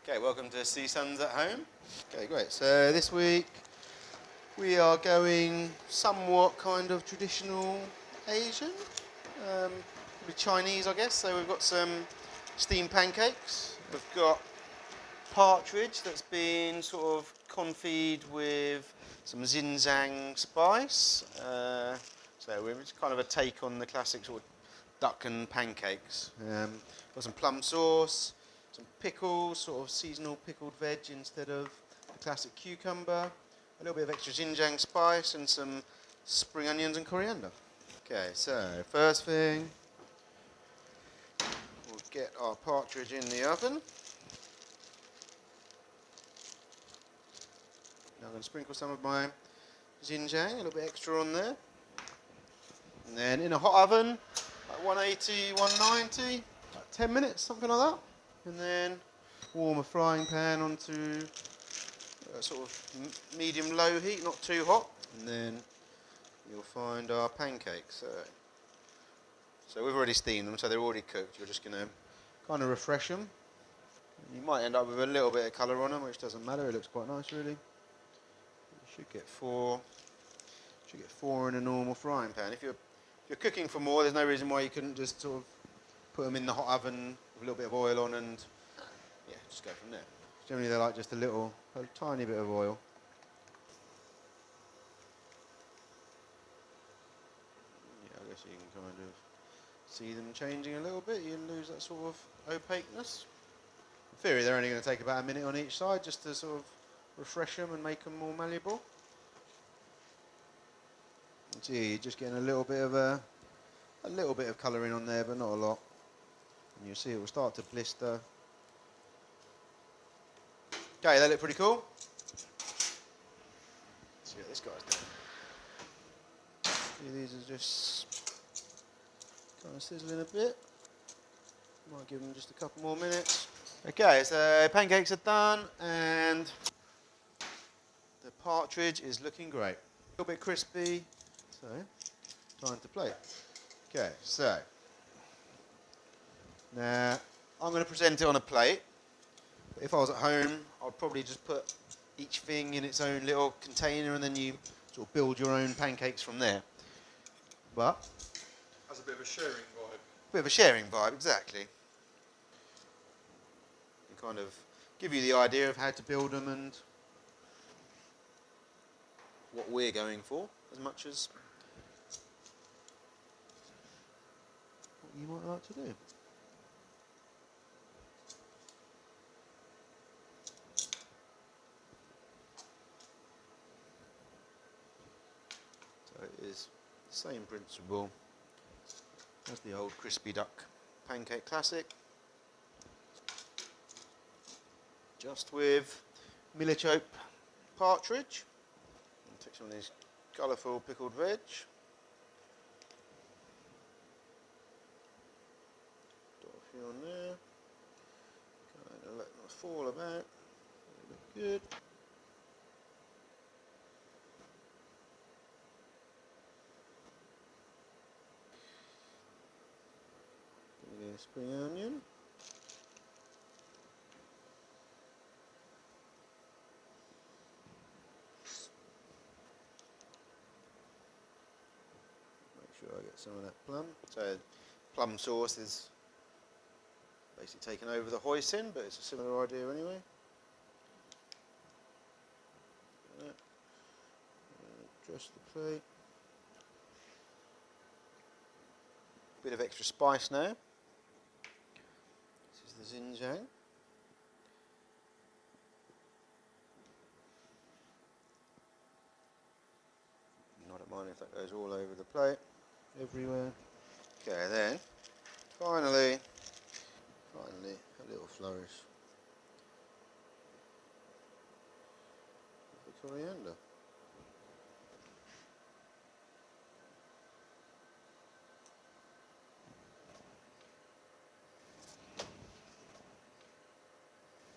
Okay, welcome to CSONS at home. Okay, great. So this week we are going somewhat kind of traditional Asian, with Chinese, I guess. So we've got some steamed pancakes. We've got partridge that's been sort of confit with some Xinjiang spice. So it's kind of a take on the classic sort of duck and pancakes. Got some plum sauce, some pickles, sort of seasonal pickled veg instead of the classic cucumber, a little bit of extra Xinjiang spice and some spring onions and coriander. Okay, so first thing, we'll get our partridge in the oven. Now I'm going to sprinkle some of my Xinjiang, a little bit extra on there. And then in a hot oven, like 180, 190, like 10 minutes, something like that. And then warm a frying pan onto a sort of medium-low heat, not too hot. And then you'll find our pancakes. So we've already steamed them, so they're already cooked. You're just going to kind of refresh them. You might end up with a little bit of colour on them, which doesn't matter. It looks quite nice, really. You should get four in a normal frying pan. If you're cooking for more, there's no reason why you couldn't just sort of put them in the hot oven with a little bit of oil on and yeah, just go from there. Generally they like just a tiny bit of oil. Yeah, I guess you can kind of see them changing a little bit. You lose that sort of opaqueness. In theory, they're only going to take about a minute on each side just to sort of refresh them and make them more malleable. See, you're just getting a little bit of colouring on there, but not a lot. And you'll see it will start to blister. Okay, they look pretty cool. Let's see what this guy's doing. See, these are just kind of sizzling a bit. Might give them just a couple more minutes. Okay, so pancakes are done and the partridge is looking great. A little bit crispy. So, time to plate. Okay, so now I'm going to present it on a plate. But if I was at home, I'd probably just put each thing in its own little container and then you sort of build your own pancakes from there. But has a bit of a sharing vibe. Bit of a sharing vibe, exactly. And kind of give you the idea of how to build them and what we're going for, as much as what you might like to do. So it is the same principle as the old crispy duck pancake classic, just with millichoke partridge. And take some of these colourful pickled veg. Dot a few on there. Kind of let them fall about. They look good. Spring onion. Make sure I get some of that plum. So plum sauce is basically taken over the hoisin, but it's a similar idea anyway. Adjust the plate. Bit of extra spice now. This is the Xinjiang. I don't mind if that goes all over the plate, everywhere. Okay, then finally a little flourish of the coriander.